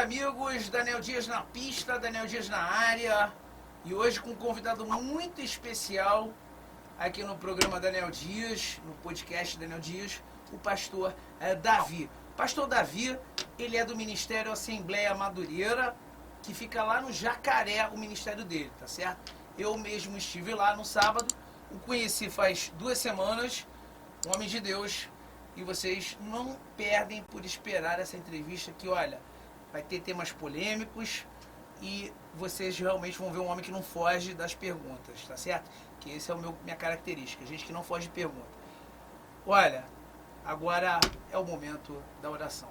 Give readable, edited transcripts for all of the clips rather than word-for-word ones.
amigos, Daniel Dias na pista, Daniel Dias na área. E hoje com um convidado muito especial aqui no programa Daniel Dias, no podcast Daniel Dias, o pastor Davi. Pastor Davi, ele é do Ministério Assembleia Madureira, que fica lá no Jacaré, o ministério dele, tá certo? Eu mesmo estive lá no sábado, o conheci faz 2 semanas, um homem de Deus, e vocês não perdem por esperar essa entrevista que, olha, vai ter temas polêmicos e vocês realmente vão ver um homem que não foge das perguntas, tá certo? Que esse é minha característica, gente que não foge de pergunta. Olha, agora é o momento da oração.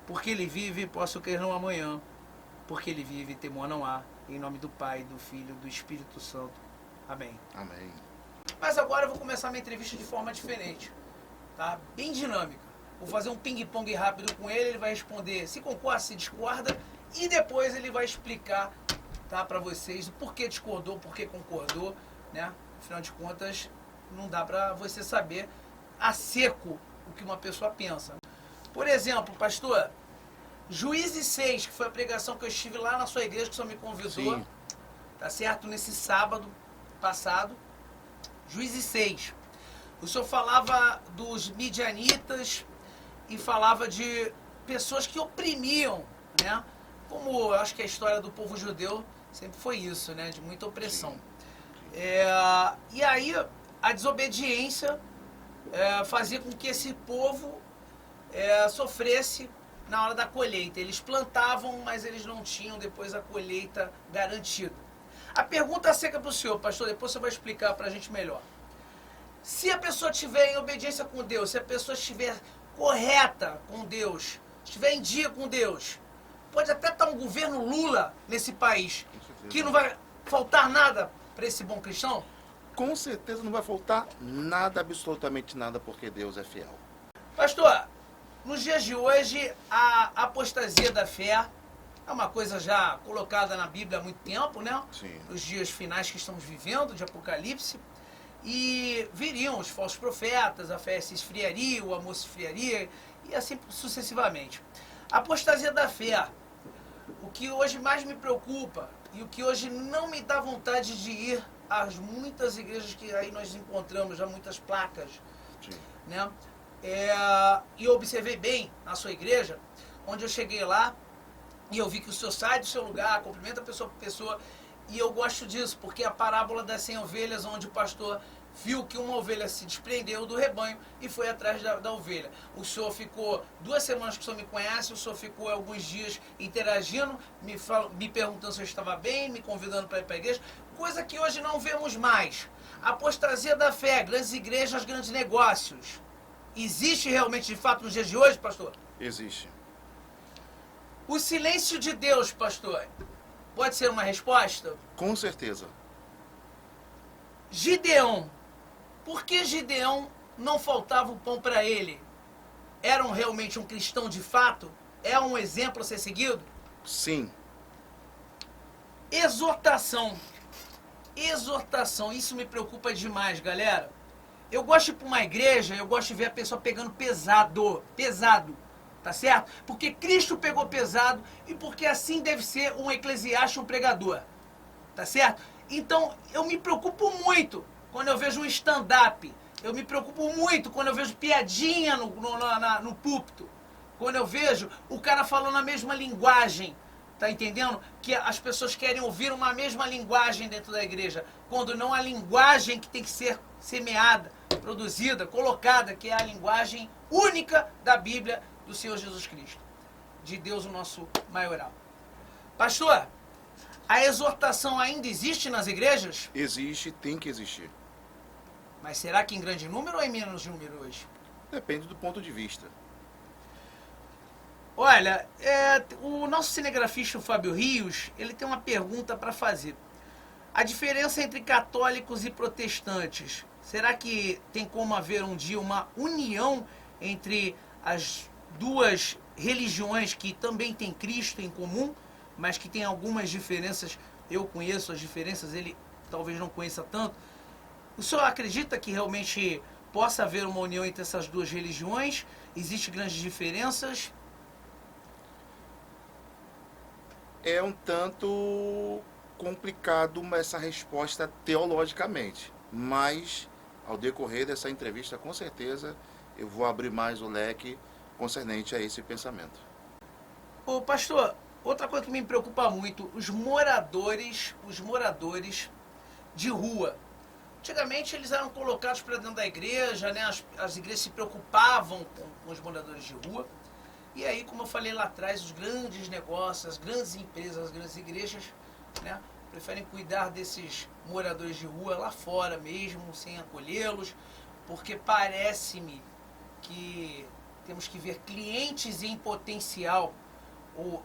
Porque ele vive, posso crer no amanhã. Porque ele vive, temor não há. Em nome do Pai, do Filho, do Espírito Santo. Amém. Amém. Mas agora eu vou começar minha entrevista de forma diferente, tá? Bem dinâmica. Vou fazer um ping-pong rápido com ele, ele vai responder se concorda, se discorda, e depois ele vai explicar, tá, para vocês o porquê discordou, porquê concordou, né? Afinal de contas, não dá para você saber a seco o que uma pessoa pensa. Por exemplo, pastor, Juízes 6, que foi a pregação que eu estive lá na sua igreja, que o senhor me convidou, Sim. tá certo? Nesse sábado passado, Juízes 6. O senhor falava dos midianitas e falava de pessoas que oprimiam, né? Como eu acho que a história do povo judeu sempre foi isso, né? De muita opressão. E aí a desobediência fazia com que esse povo sofresse na hora da colheita. Eles plantavam, mas eles não tinham depois a colheita garantida. A pergunta seca para o senhor, pastor, depois você vai explicar para a gente melhor. Se a pessoa estiver em obediência com Deus, se a pessoa estiver correta com Deus, estiver em dia com Deus, pode até estar um governo Lula nesse país, que não vai faltar nada para esse bom cristão? Com certeza não vai faltar nada, absolutamente nada, porque Deus é fiel. Pastor, nos dias de hoje, a apostasia da fé é uma coisa já colocada na Bíblia há muito tempo, né? Sim. Nos dias finais que estamos vivendo, de Apocalipse. E viriam os falsos profetas, a fé se esfriaria, o amor se esfriaria, e assim sucessivamente. A apostasia da fé, o que hoje mais me preocupa, e o que hoje não me dá vontade de ir às muitas igrejas que aí nós encontramos, já muitas placas, Sim. né? E eu observei bem na sua igreja, onde eu cheguei lá, e eu vi que o senhor sai do seu lugar, cumprimenta a pessoa por pessoa, e eu gosto disso, porque a parábola das 100 ovelhas, onde o pastor viu que uma ovelha se desprendeu do rebanho e foi atrás da ovelha. O senhor ficou 2 semanas que o senhor me conhece, o senhor ficou alguns dias interagindo, me perguntando se eu estava bem, me convidando para ir para a igreja, coisa que hoje não vemos mais. A apostasia da fé, grandes igrejas, grandes negócios. Existe realmente de fato nos dias de hoje, pastor? Existe. O silêncio de Deus, pastor, pode ser uma resposta? Com certeza. Gideão. Por que Gideão não faltava o pão para ele? Era realmente um cristão de fato? É um exemplo a ser seguido? Sim. Exortação. Exortação. Isso me preocupa demais, galera. Eu gosto de ir para uma igreja, eu gosto de ver a pessoa pegando pesado. Pesado. Tá certo? Porque Cristo pegou pesado e porque assim deve ser um eclesiástico, um pregador. Tá certo? Então, eu me preocupo muito quando eu vejo um stand-up. Eu me preocupo muito quando eu vejo piadinha no púlpito. Quando eu vejo o cara falando a mesma linguagem. Tá entendendo? Que as pessoas querem ouvir uma mesma linguagem dentro da igreja. Quando não a linguagem que tem que ser semeada, produzida, colocada, que é a linguagem única da Bíblia do Senhor Jesus Cristo, de Deus o nosso maioral. Pastor, a exortação ainda existe nas igrejas? Existe, tem que existir. Mas será que em grande número ou em menos número hoje? Depende do ponto de vista. Olha, o nosso cinegrafista, o Fábio Rios, ele tem uma pergunta para fazer. A diferença entre católicos e protestantes, será que tem como haver um dia uma união entre as duas religiões que também têm Cristo em comum, mas que tem algumas diferenças? Eu conheço as diferenças, ele talvez não conheça tanto. O senhor acredita que realmente possa haver uma união entre essas duas religiões? Existem grandes diferenças? É um tanto complicado essa resposta teologicamente, mas ao decorrer dessa entrevista, com certeza, eu vou abrir mais o leque concernente a esse pensamento. Ô, pastor, outra coisa que me preocupa muito, os moradores de rua. Antigamente eles eram colocados para dentro da igreja, né? As igrejas se preocupavam com os moradores de rua. E aí, como eu falei lá atrás, os grandes negócios, as grandes empresas, as grandes igrejas, né, preferem cuidar desses moradores de rua lá fora mesmo, sem acolhê-los, porque parece-me que temos que ver clientes em potencial, ou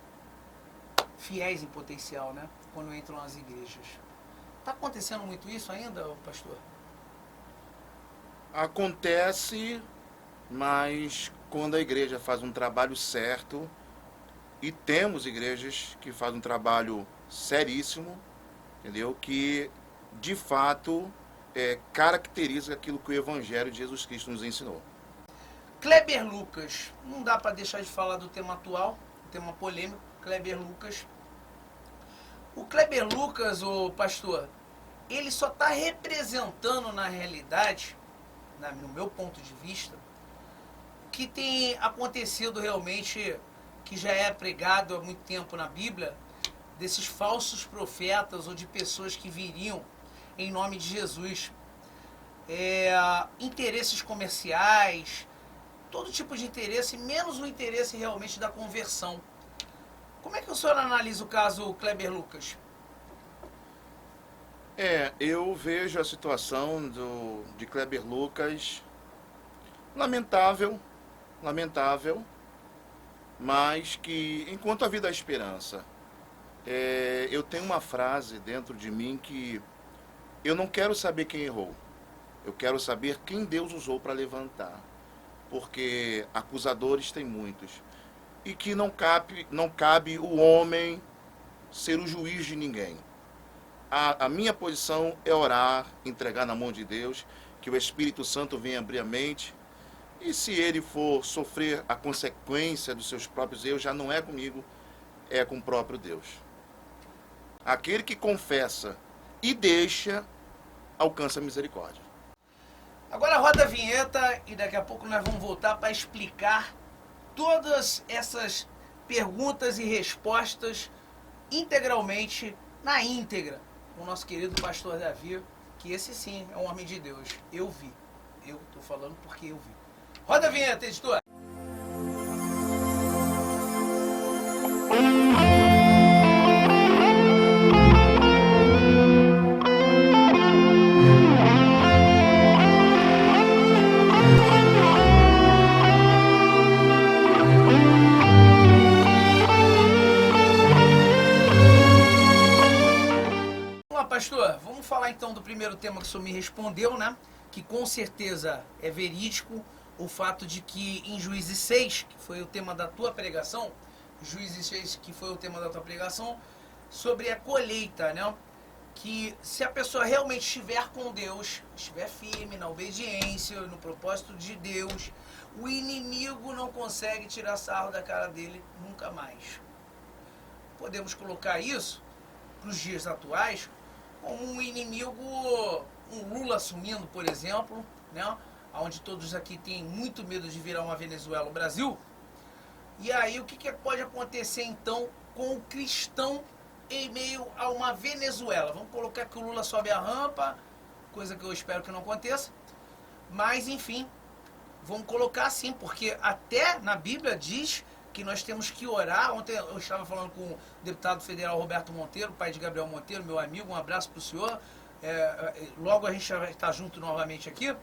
fiéis em potencial, né, quando entram nas igrejas. Está acontecendo muito isso ainda, pastor? Acontece, mas quando a igreja faz um trabalho certo, e temos igrejas que fazem um trabalho seríssimo, entendeu? Que de fato caracteriza aquilo que o Evangelho de Jesus Cristo nos ensinou. Kleber Lucas, não dá para deixar de falar do tema atual, tema polêmico, Kleber Lucas. O Kleber Lucas, o pastor, ele só está representando na realidade, no meu ponto de vista, o que tem acontecido realmente, que já é pregado há muito tempo na Bíblia, desses falsos profetas ou de pessoas que viriam em nome de Jesus. Interesses comerciais, todo tipo de interesse, menos o interesse realmente da conversão. Como é que o senhor analisa o caso Kleber Lucas? Eu vejo a situação de Kleber Lucas lamentável, mas que enquanto a vida há esperança, eu tenho uma frase dentro de mim que eu não quero saber quem errou, eu quero saber quem Deus usou para levantar, porque acusadores tem muitos, e que não cabe o homem ser o juiz de ninguém. A minha posição é orar, entregar na mão de Deus, que o Espírito Santo venha abrir a mente, e se ele for sofrer a consequência dos seus próprios erros, já não é comigo, é com o próprio Deus. Aquele que confessa e deixa, alcança a misericórdia. Agora roda a vinheta e daqui a pouco nós vamos voltar para explicar todas essas perguntas e respostas integralmente, na íntegra, com o nosso querido pastor Davi, que esse sim é um homem de Deus. Eu vi. Eu estou falando porque eu vi. Roda a vinheta, editor! Pastor, vamos falar então do primeiro tema que o senhor me respondeu, né? Que com certeza é verídico o fato de que em Juízes 6, que foi o tema da tua pregação, Juízes 6, que foi o tema da tua pregação, sobre a colheita, né? Que se a pessoa realmente estiver com Deus, estiver firme na obediência, no propósito de Deus, o inimigo não consegue tirar sarro da cara dele nunca mais. Podemos colocar isso para os dias atuais como um inimigo, um Lula assumindo, por exemplo, né? Onde todos aqui têm muito medo de virar uma Venezuela, o Brasil. E aí o que pode acontecer então com o cristão em meio a uma Venezuela? Vamos colocar que o Lula sobe a rampa, coisa que eu espero que não aconteça. Mas enfim, vamos colocar assim, porque até na Bíblia diz que nós temos que orar. Ontem eu estava falando com o deputado federal Roberto Monteiro, pai de Gabriel Monteiro, meu amigo, um abraço para o senhor. Logo a gente vai estar junto novamente aqui.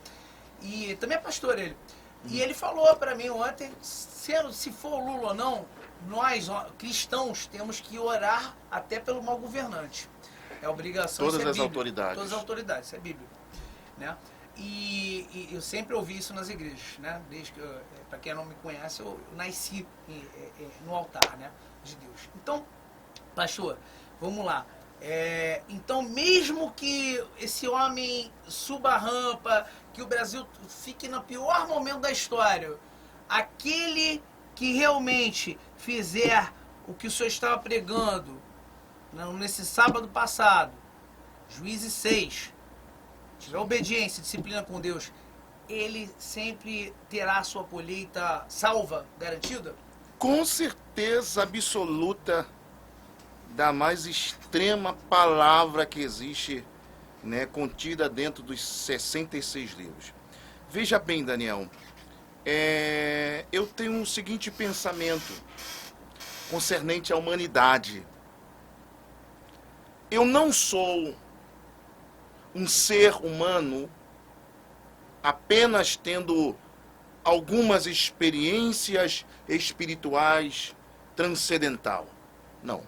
E também é pastor ele. E ele falou para mim ontem, se for o Lula ou não, nós cristãos temos que orar até pelo mau governante. É obrigação. Todas as autoridades. Todas as autoridades, isso é bíblico, né? E eu sempre ouvi isso nas igrejas, né? Desde que, para quem não me conhece, eu nasci no altar, né, de Deus. Então, pastor, vamos lá. Então, mesmo que esse homem suba a rampa, que o Brasil fique no pior momento da história, aquele que realmente fizer o que o senhor estava pregando nesse sábado passado, Juízes 6, tiver obediência, disciplina com Deus, ele sempre terá a sua colheita salva, garantida? Com certeza absoluta, da mais extrema palavra que existe, né, contida dentro dos 66 livros. Veja bem, Daniel, eu tenho o seguinte pensamento concernente à humanidade. Eu não sou um ser humano apenas tendo algumas experiências espirituais transcendental. Não.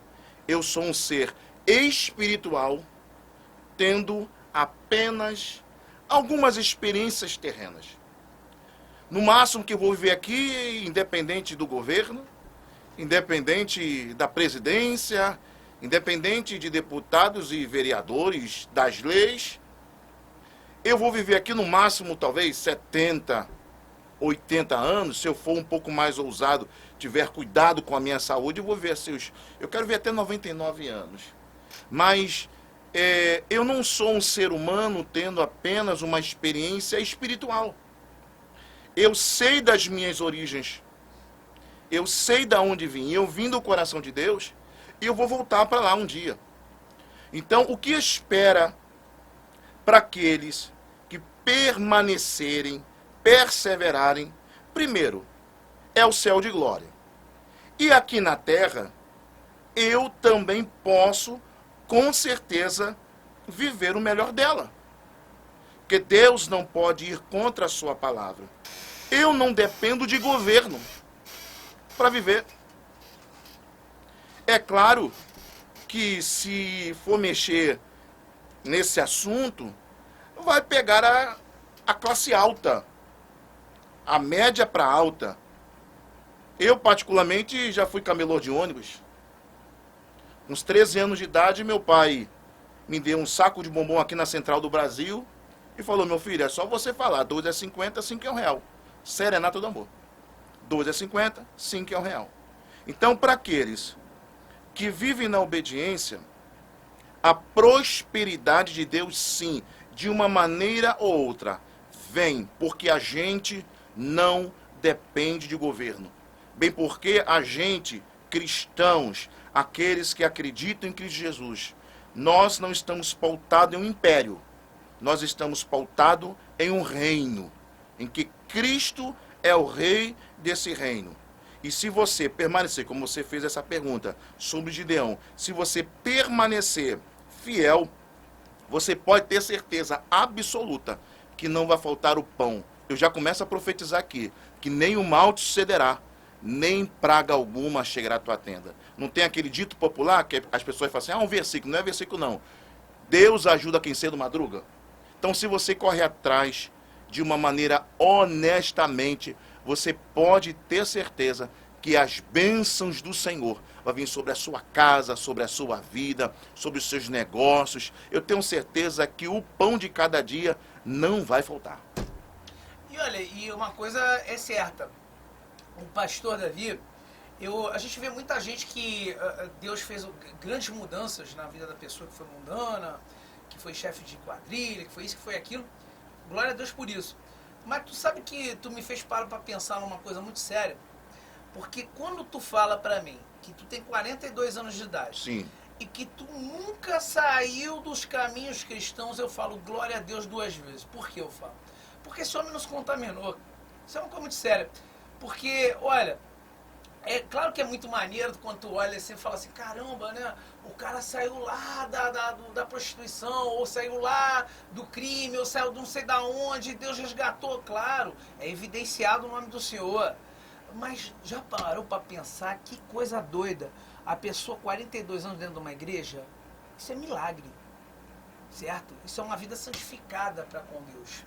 Eu sou um ser espiritual tendo apenas algumas experiências terrenas. No máximo que eu vou viver aqui, independente do governo, independente da presidência, independente de deputados e vereadores, das leis, eu vou viver aqui no máximo talvez 70, 80 anos. Se eu for um pouco mais ousado, tiver cuidado com a minha saúde, eu vou ver eu quero ver até 99 anos. Mas eu não sou um ser humano tendo apenas uma experiência espiritual. Eu sei das minhas origens. Eu sei de onde vim. Eu vim do coração de Deus e eu vou voltar para lá um dia. Então, o que espera para aqueles que permanecerem, perseverarem, primeiro, é o céu de glória. E aqui na terra, eu também posso, com certeza, viver o melhor dela. Porque Deus não pode ir contra a sua palavra. Eu não dependo de governo para viver. É claro que se for mexer nesse assunto, vai pegar a classe alta, a média para alta. Eu, particularmente, já fui camelô de ônibus. Com uns 13 anos de idade, meu pai me deu um saco de bombom aqui na Central do Brasil e falou: meu filho, é só você falar, 2 é 50, 5 é R$1. Serenata do amor. 2 é 50, 5 é R$1. Então, para aqueles que vivem na obediência, a prosperidade de Deus, sim, de uma maneira ou outra, vem, porque a gente não depende de governo. Bem porque a gente, cristãos, aqueles que acreditam em Cristo Jesus, nós não estamos pautados em um império, nós estamos pautados em um reino, em que Cristo é o rei desse reino. E se você permanecer, como você fez essa pergunta sobre Gideão, se você permanecer fiel, você pode ter certeza absoluta que não vai faltar o pão. Eu já começo a profetizar aqui, que nem o mal te sucederá, nem praga alguma chegará à tua tenda. Não tem aquele dito popular que as pessoas falam assim, um versículo, não é versículo não. Deus ajuda quem cedo madruga. Então, se você corre atrás de uma maneira honestamente, você pode ter certeza que as bênçãos do Senhor vão vir sobre a sua casa, sobre a sua vida, sobre os seus negócios. Eu tenho certeza que o pão de cada dia não vai faltar. E olha, e uma coisa é certa, o pastor Davi, a gente vê muita gente que Deus fez grandes mudanças na vida da pessoa que foi mundana, que foi chefe de quadrilha, que foi isso, que foi aquilo. Glória a Deus por isso. Mas tu sabe que tu me fez parar para pensar numa coisa muito séria? Porque quando tu fala para mim que tu tem 42 anos de idade, sim, e que tu nunca saiu dos caminhos cristãos, eu falo glória a Deus 2 vezes. Por que eu falo? Porque esse homem nos contaminou. Isso é uma coisa muito séria. Porque, olha, é claro que é muito maneiro quando tu olha assim e fala assim, caramba, né? O cara saiu lá da prostituição, ou saiu lá do crime, ou saiu de não sei da onde, Deus resgatou. Claro, é evidenciado o nome do Senhor. Mas já parou para pensar que coisa doida? A pessoa, 42 anos dentro de uma igreja, isso é milagre, certo? Isso é uma vida santificada para com Deus.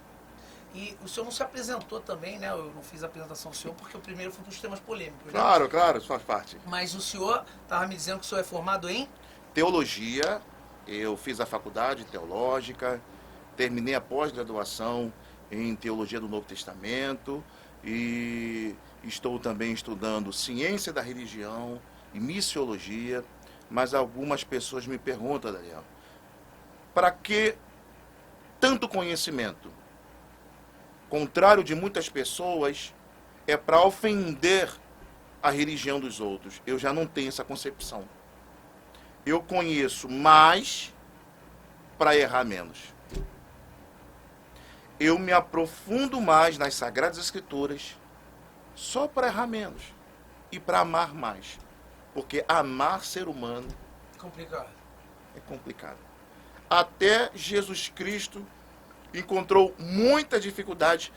E o senhor não se apresentou também, né? Eu não fiz a apresentação do senhor porque o primeiro foi dos temas polêmicos. Né? Claro, claro, isso faz parte. Mas o senhor estava me dizendo que o senhor é formado em? Teologia, eu fiz a faculdade teológica, terminei a pós-graduação em Teologia do Novo Testamento e estou também estudando Ciência da Religião, e missiologia, mas algumas pessoas me perguntam, Daniel, para que tanto conhecimento? Contrário de muitas pessoas, é para ofender a religião dos outros. Eu já não tenho essa concepção. Eu conheço mais para errar menos. Eu me aprofundo mais nas Sagradas Escrituras só para errar menos e para amar mais. Porque amar ser humano é complicado. Até Jesus Cristo encontrou muita dificuldade,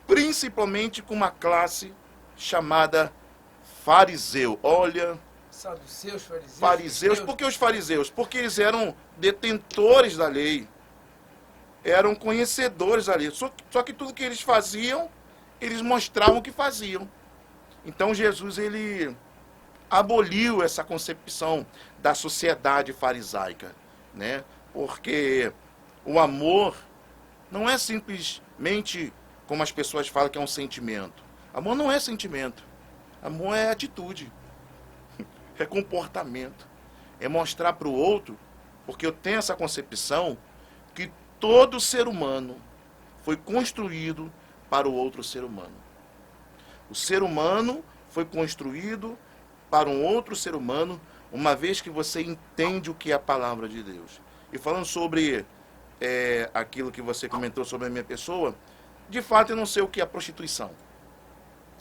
principalmente com uma classe chamada fariseu. Olha, saduceus, fariseus. Por que os fariseus? Porque eles eram detentores da lei, eram conhecedores da lei. Só que tudo que eles faziam, eles mostravam que faziam. Então Jesus, ele aboliu essa concepção da sociedade farisaica, né? Porque o amor não é simplesmente, como as pessoas falam, que é um sentimento. Amor não é sentimento. Amor é atitude. É comportamento. É mostrar para o outro, porque eu tenho essa concepção que todo ser humano foi construído para o outro ser humano. O ser humano foi construído para um outro ser humano, uma vez que você entende o que é a palavra de Deus. E falando sobre aquilo que você comentou sobre a minha pessoa, de fato eu não sei o que é prostituição.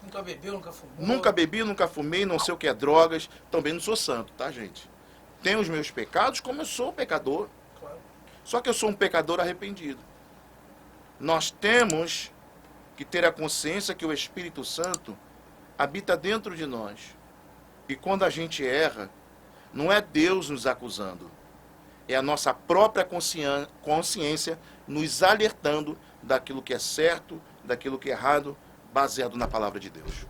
Nunca bebeu, nunca fumou? Nunca bebi, nunca fumei, não sei o que é drogas, também não sou santo, tá, gente? Tenho os meus pecados como eu sou pecador. Claro. Só que eu sou um pecador arrependido. Nós temos que ter a consciência que o Espírito Santo habita dentro de nós. E quando a gente erra, não é Deus nos acusando. É a nossa própria consciência nos alertando daquilo que é certo, daquilo que é errado, baseado na palavra de Deus.